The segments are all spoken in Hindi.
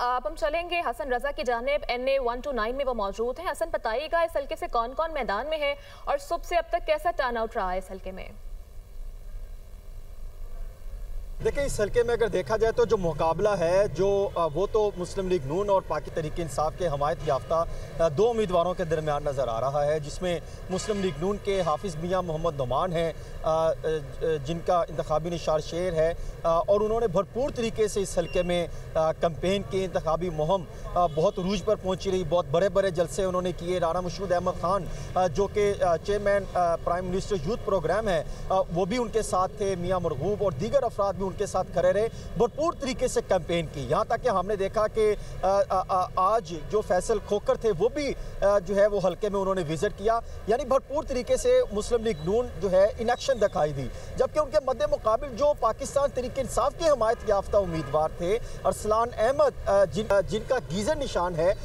अब हम चलेंगे हसन रजा की जानिब। NA 129 में वो मौजूद हैं। हसन, बताइएगा इस हल्के से कौन कौन मैदान में है और सुबह से अब तक कैसा टर्न आउट रहा है इस हल्के में? देखिए, इस हल्के में अगर देखा जाए तो जो मुकाबला है वो तो मुस्लिम लीग नून और पाकी तहरीक इंसाफ के हमायत याफ्ता दो उम्मीदवारों के दरमियान नज़र आ रहा है, जिसमें मुस्लिम लीग नून के हाफिज़ मियां मोहम्मद नुमान हैं, जिनका इंतखाबी निशार शेर है, और उन्होंने भरपूर तरीके से इस हल्के में कैंपेन की। इंतखाबी मुहिम बहुत रूज पर पहुँची रही, बहुत बड़े बड़े जलसे उन्होंने किए। राना मशहूद अहमद खान जो कि chairman prime minister youth programme है, वो भी उनके साथ थे। मियाँ मरगूब और दीगर अफराद भी उनके साथ खड़े रहे, भरपूर तरीके से कैंपेन की। यहाँ तक कि हमने देखा कि आज जो फैसल खोकर थे वो भी जो है वो हल्के में उन्होंने विजिट किया, यानी भरपूर तरीके से मुस्लिम लीग नून जो है इन एक्शन दिखाई दी। जबकि उनके मद्दे मुकाबिल जो पाकिस्तान तहरीक इंसाफ के हमायत याफ्ता उम्मीदवार थे अरसलान अहमद, जिनका गीजर निशान है,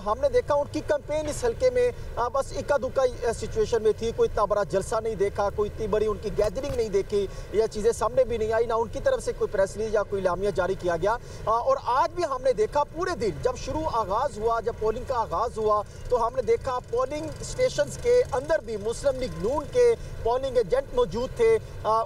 हमने देखा उनकी कैंपेन इस हल्के में बस इक्का दुक्का सिचुएशन में थी। कोई इतना बड़ा जलसा नहीं देखा, कोई इतनी बड़ी उनकी गैदरिंग नहीं देखी, यह चीज़ें सामने भी नहीं आई, ना उनकी तरफ से कोई प्रेस रिलीज या कोई लामिया जारी किया गया। और आज भी हमने देखा पूरे दिन जब शुरू आगाज़ हुआ, जब पोलिंग का आगाज़ हुआ, तो हमने देखा पोलिंग स्टेशंस के अंदर भी मुस्लिम लीग नून के पोलिंग एजेंट मौजूद थे,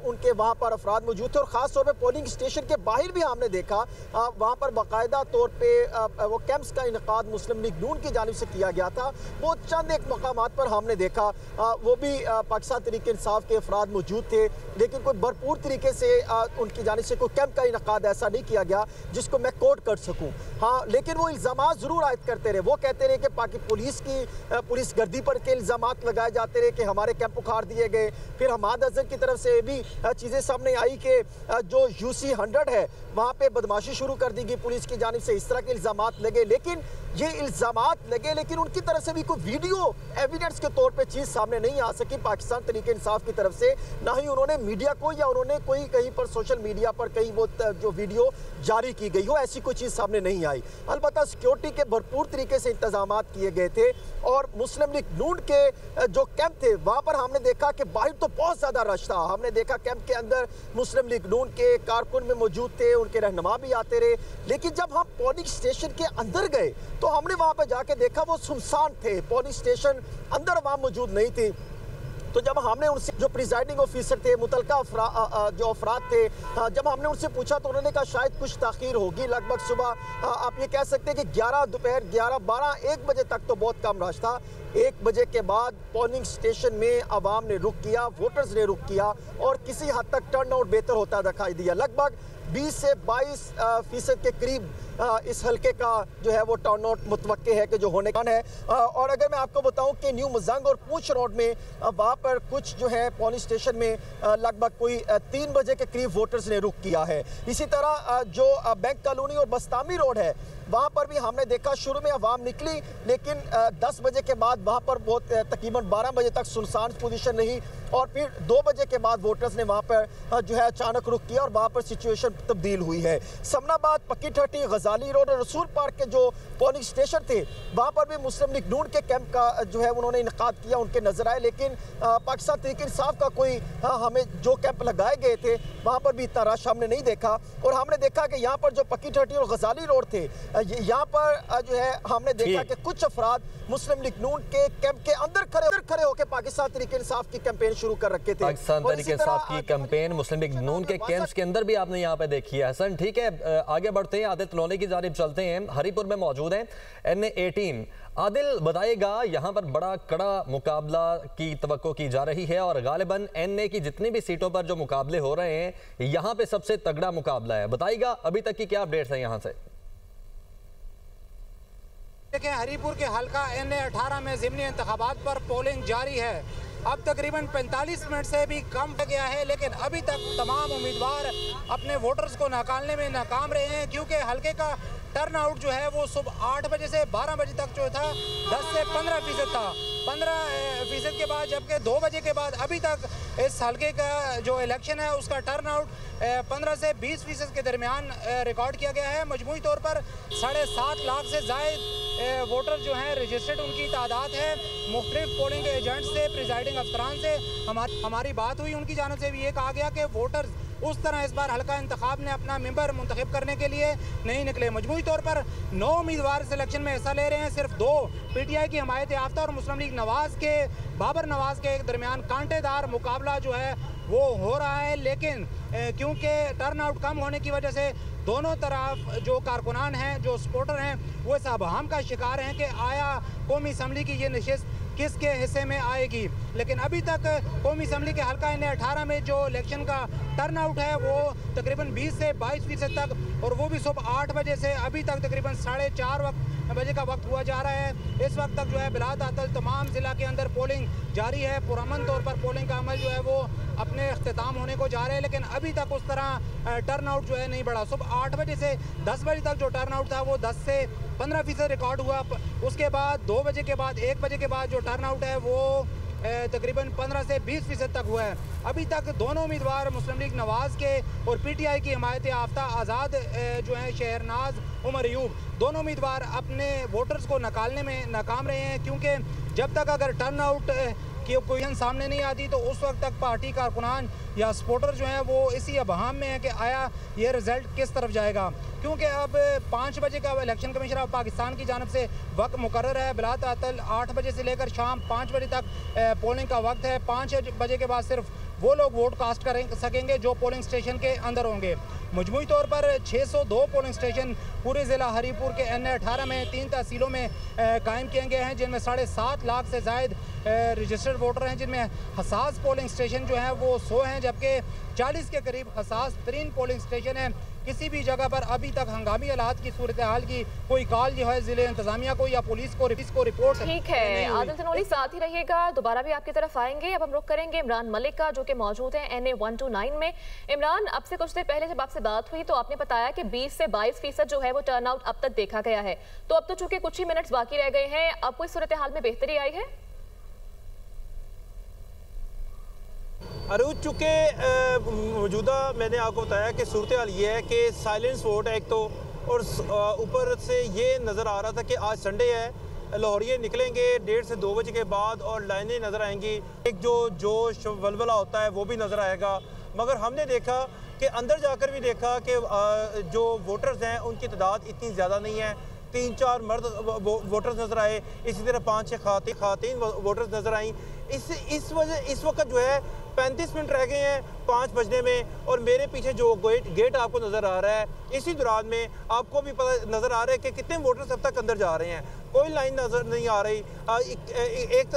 उनके वहाँ पर अफराद मौजूद थे। और ख़ास तौर पर पोलिंग स्टेशन के बाहर भी हमने देखा वहाँ पर बाकायदा तौर पर वो कैंप्स का इनकाद मुस्लिम लीग नून की जानिब से किया गया था। वो चंद एक मकामात पर हमने देखा वो भी पाकिस्तान तहरीक इंसाफ के अफराद मौजूद थे, लेकिन कोई भरपूर तरीके से उनकी जानिब से कोई कैंप का इनकाद ऐसा नहीं किया गया जिसको मैं कोट कर सकूं। हाँ, लेकिन वो इल्ज़ामात ज़रूर आयद करते रहे। वो कहते रहे कि पाकिस्तान पुलिस गर्दी पर के इल्ज़ामात लगाए जाते रहे कि हमारे कैंप उखाड़ दिए गए। फिर हमाद अजहर की तरफ से भी चीज़ें सामने आई कि जो UC 100 है वहाँ पे बदमाशी शुरू कर दी गई पुलिस की जानिब से, इस तरह के इल्ज़ामात लगे। लेकिन ये इल्ज़ामात लगे, लेकिन उनकी तरफ से भी कोई वीडियो एविडेंस के तौर पे चीज़ सामने नहीं आ सकी पाकिस्तान तहरीक इंसाफ की तरफ से। ना ही उन्होंने मीडिया को या उन्होंने कोई कहीं पर सोशल मीडिया पर कहीं वो जो वीडियो जारी की गई हो, ऐसी कोई चीज़ सामने नहीं आई। अलबत्ता सिक्योरिटी के भरपूर तरीके से इंतजाम किए गए थे। और मुस्लिम लीग नून के जो कैंप थे वहाँ पर हमने देखा कि बाहर तो बहुत ज़्यादा रश था। हमने देखा कैंप के अंदर मुस्लिम लीग नून के कारकुन में मौजूद थे, उनके रहनुमा भी आते रहे। लेकिन जब हम पोलिंग स्टेशन के अंदर गए तो हमने वहाँ पर जाके देखा वो सुनसान थे, पोलिंग स्टेशन अंदर वहाँ मौजूद नहीं थी। तो जब हमने उनसे जो प्रिजाइडिंग ऑफिसर थे, मुतलका जो अफराद थे, जब हमने उनसे पूछा तो उन्होंने कहा शायद कुछ ताख़ीर होगी। लगभग सुबह आप ये कह सकते हैं कि 11 दोपहर 11, 12, 1 बजे तक तो बहुत कम रश था। 1 बजे के बाद पोलिंग स्टेशन में आवाम ने रुख किया, वोटर्स ने रुख किया और किसी हद तक टर्न आउट बेहतर होता दिखाई दिया। लगभग 20 से 22% के करीब इस हल्के का जो है वो टर्न आउट मुतवक्के है कि जो होने का है। और अगर मैं आपको बताऊं कि न्यू मजंग और पूंछ रोड में वहाँ पर कुछ जो है पोलिंग स्टेशन में लगभग कोई 3 बजे के करीब वोटर्स ने रुख किया है। इसी तरह जो बैंक कॉलोनी और बस्तामी रोड है वहाँ पर भी हमने देखा शुरू में आवाम निकली, लेकिन 10 बजे के बाद वहाँ पर बहुत तकरीबन 12 बजे तक सुनसान पोजीशन रही। और फिर 2 बजे के बाद वोटर्स ने वहाँ पर जो है अचानक रुख किया और वहाँ पर सिचुएशन तब्दील हुई है। समनाबाद, पक्की ठट्टी, गजाली रोड और रसूल पार्क के जो पोलिंग स्टेशन थे वहाँ पर भी मुस्लिम लीग नून के कैंप का जो है उन्होंने इनकाद किया, उनके नजर आए। लेकिन पाकिस्तान तहरीक इंसाफ का कोई हमें जो कैंप लगाए गए थे वहाँ पर भी इतना रश हमने नहीं देखा। और हमने देखा कि यहाँ पर जो पक्की ठट्टी और गजाली रोड थे यहाँ पर जो है हमने देखा कि कुछ अफराद मुस्लिम लीग नून के कैंप के अंदर खड़े होकर पाकिस्तान तहरीक इंसाफ की कैंपेन शुरू कर रखे थे। पाकिस्तान तहरीक इंसाफ की कैंपेन मुस्लिम लीग नून के कैंप्स के अंदर भी आपने यहाँ पे देखी है। हसन, ठीक है, आगे बढ़ते हैं, आदिल तलौनी की जानिब चलते हैं। हरीपुर में मौजूद हैं NA 18। आदिल, बताएगा यहाँ पर बड़ा कड़ा मुकाबला की तवक्को की जा रही है और गालिबन NA की जितनी भी सीटों पर जो मुकाबले हो रहे हैं यहाँ पे सबसे तगड़ा मुकाबला है। बताइएगा अभी तक की क्या अपडेट्स हैं यहाँ से? देखें, हरीपुर के हल्का NA 18 में ज़िमनी इंतखाबात पर पोलिंग जारी है। अब तकरीबन 45 मिनट से भी कम हो गया है, लेकिन अभी तक तमाम उम्मीदवार अपने वोटर्स को निकालने में नाकाम रहे हैं, क्योंकि हल्के का टर्न आउट जो है वो सुबह 8 बजे से 12 बजे तक जो था 10 से 15% था। 15% के बाद, जबकि 2 बजे के बाद अभी तक इस हल्के का जो इलेक्शन है उसका टर्न आउट 15 से 20% के दरमियान रिकॉर्ड किया गया है। मजमूई तौर पर 7.5 लाख से ज़ायद वोटर जो हैं रजिस्टर्ड उनकी तादाद है। मुख्तलिफ पोलिंग एजेंट से, प्रिजाइडिंग अफसरान से हमारी बात हुई, उनकी जानिब से भी ये कहा गया कि वोटर्स उस तरह इस बार हल्का इंतखाब ने अपना मेंबर मुंतखब करने के लिए नहीं निकले। मजमूई तौर पर 9 उम्मीदवार सिलेक्शन में हिस्सा ले रहे हैं। सिर्फ 2 PTI की हमायत याफ्ता और मुस्लिम लीग नवाज के बाबर नवाज के दरमियान कांटेदार मुकाबला जो है वो हो रहा है, लेकिन क्योंकि टर्न आउट कम होने की वजह से दोनों तरफ जो कारकुनान हैं, जो सपोर्टर हैं, वो इस अबहम का शिकार हैं कि आया कौमी असम्बली की ये नशिस्त किसके हिस्से में आएगी। लेकिन अभी तक कौमी असम्बली के हल्का NA-18 में जो इलेक्शन का टर्न आउट है वो तकरीबन 20 से 22% तक, और वो भी सुबह 8 बजे से अभी तक तकरीबन 4:30 बजे का वक्त हुआ जा रहा है। इस वक्त तक जो है बिला तातल तमाम ज़िला के अंदर पोलिंग जारी है। पुरअमन तौर पर पोलिंग का अमल जो है वो अपने अख्तिताम होने को जा रहे हैं, लेकिन अभी तक उस तरह टर्न आउट जो है नहीं बढ़ा। सुबह 8 बजे से 10 बजे तक जो टर्न आउट था वो 10 से 15% रिकॉर्ड हुआ। उसके बाद 2 बजे के बाद 1 बजे के बाद जो टर्न आउट है वो तकरीबन 15 से 20% तक हुआ है। अभी तक दोनों उम्मीदवार मुस्लिम लीग नवाज के और PTI की हमायत याफ्ता आज़ाद जो है शहरनाज उमर अयूब, दोनों उम्मीदवार अपने वोटर्स को निकालने में नाकाम रहे हैं, क्योंकि जब तक अगर टर्न आउट की पोजीशन सामने नहीं आती तो उस वक्त तक पार्टी कारकुनान या सपोर्टर जो हैं वो इसी अबहम में है कि आया ये रिज़ल्ट किस तरफ जाएगा। क्योंकि अब 5 बजे का इलेक्शन कमीशन ऑफ पाकिस्तान की जानब से वक्त मुकर्रर है। बिला तातल 8 बजे से लेकर शाम 5 बजे तक पोलिंग का वक्त है। 5 बजे के बाद सिर्फ वो लोग वोट कास्ट कर सकेंगे जो पोलिंग स्टेशन के अंदर होंगे। मजमूई तौर पर 602 पोलिंग स्टेशन पूरे ज़िला हरीपुर के NA-18 में 3 तहसीलों में कायम किए गए हैं, जिनमें 7.5 लाख से ज़ायद रजिस्टर्ड वोटर हैं, जिनमें हसास पोलिंग स्टेशन जो हैं वो 100 हैं, जबकि 40 के करीब हसास तरीन पोलिंग स्टेशन हैं। किसी भी जगह पर अभी तक हंगामी हालात की सूरत हाल की कोई कॉल जो है ज़िले इंतजामिया को या पुलिस को रिपोर्ट ठीक है। आदिल तनोली साथ ही रहिएगा, दोबारा भी आपकी तरफ आएंगे। अब हम रुख करेंगे इमरान मलिक का, जो कि मौजूद है NA-129 में। इमरान, अब से कुछ देर पहले जब आपसे बात हुई तो आपने बताया कि 20 से 22% जो है वो टर्न आउट अब तक देखा गया है। तो अब तो चूंकि कुछ ही मिनट्स बाकी रह गए हैं, अब कोई सूरत हाल में बेहतरी आई है? अरूज, चूँकि मौजूदा मैंने आपको बताया कि सूरत हाल ये है कि साइलेंस वोट है एक तो, और ऊपर से ये नज़र आ रहा था कि आज संडे है, लाहौरिये निकलेंगे 1:30 से 2 बजे के बाद और लाइनें नज़र आएंगी, एक जो जोश वलवला होता है वो भी नज़र आएगा। मगर हमने देखा कि अंदर जाकर भी देखा कि जो वोटर्स हैं उनकी तादाद इतनी ज़्यादा नहीं है। 3-4 मर्द वोटर्स नज़र आए, इसी तरह 5-6 खातीन वोटर्स नज़र आई। इस वक्त जो है 35 मिनट रह गए हैं 5 बजने में, और मेरे पीछे जो गेट आपको नज़र आ रहा है, इसी दौरान में आपको भी पता नज़र आ रहा है कि कितने वोटर्स अब तक अंदर जा रहे हैं। कोई लाइन नज़र नहीं आ रही। एक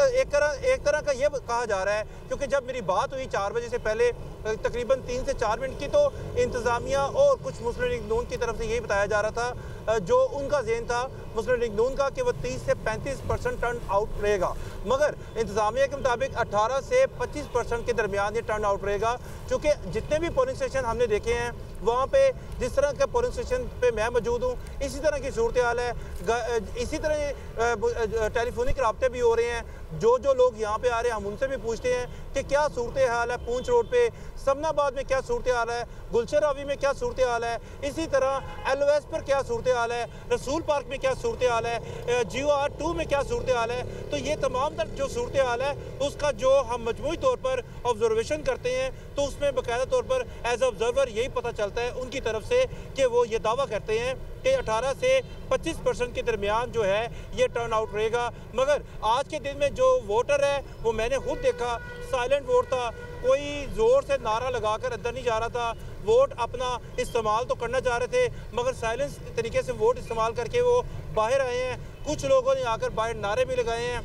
तरह का ये कहा जा रहा है, क्योंकि जब मेरी बात हुई 4 बजे से पहले तकरीबन 3 से 4 मिनट की, तो इंतज़ामिया और कुछ मुस्लिम लीग नून की तरफ से यही बताया जा रहा था, जो उनका ज़हन था मुस्लिम लीग नून का, कि वह 30 से 35% टर्न आउट रहेगा। मगर इंतज़ामिया के मुताबिक 18 से 25% के दरमियान ये टर्न आउट रहेगा, क्योंकि जितने भी पोलिंग स्टेशन हमने देखे हैं वहाँ पे जिस तरह के पोलिंग स्टेशन पे मैं मौजूद हूँ, इसी तरह की सूरत हाल है। इसी तरह टेलीफोनिक रब्ते भी हो रहे हैं। जो लोग यहाँ पे आ रहे हैं हम उनसे भी पूछते हैं कि क्या सूरत हाल है पूंछ रोड पे, समनाबाद में क्या सूरत हाल है, गुलशन रावी में क्या सूरत हाल है, इसी तरह LOS पर क्या सूरत हाल है, रसूल पार्क में क्या सूरत हाल है, GOR2 में क्या सूरत हाल है। तो ये तमाम तर जो सूरत हाल है उसका जो हम मजमूई तौर पर ऑब्जर्वेशन करते हैं, तो उसमें बाकायदा तौर पर एज ऑब्जर्वर यही पता चलता है उनकी तरफ से कि वो ये दावा करते हैं कि 18 से 25% के दरमियान जो है ये टर्न आउट रहेगा। मगर आज के दिन में जो वोटर है वो मैंने खुद देखा, साइलेंट वोट था, कोई ज़ोर से नारा लगाकर अंदर नहीं जा रहा था, वोट अपना इस्तेमाल तो करना चाह रहे थे मगर साइलेंस तरीके से वोट इस्तेमाल करके वो बाहर आए हैं। कुछ लोगों ने आकर बाहर नारे भी लगाए हैं।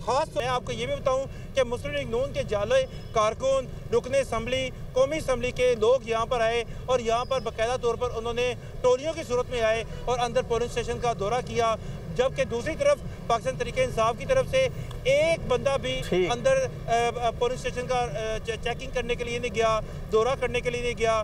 ख़ास तो मैं आपको ये भी बताऊं कि मुस्लिम लीग नून के जाले कारकुन, रुकने असम्बली, कौमी असम्बली के लोग यहाँ पर आए और यहाँ पर बाकायदा तौर पर उन्होंने टोलियों की सूरत में आए और अंदर पोलिंग स्टेशन का दौरा किया, जबकि दूसरी तरफ पाकिस्तान तरीके इंसाफ की तरफ से एक बंदा भी अंदर पोलिंग स्टेशन का चेकिंग करने के लिए नहीं गया, दौरा करने के लिए नहीं गया।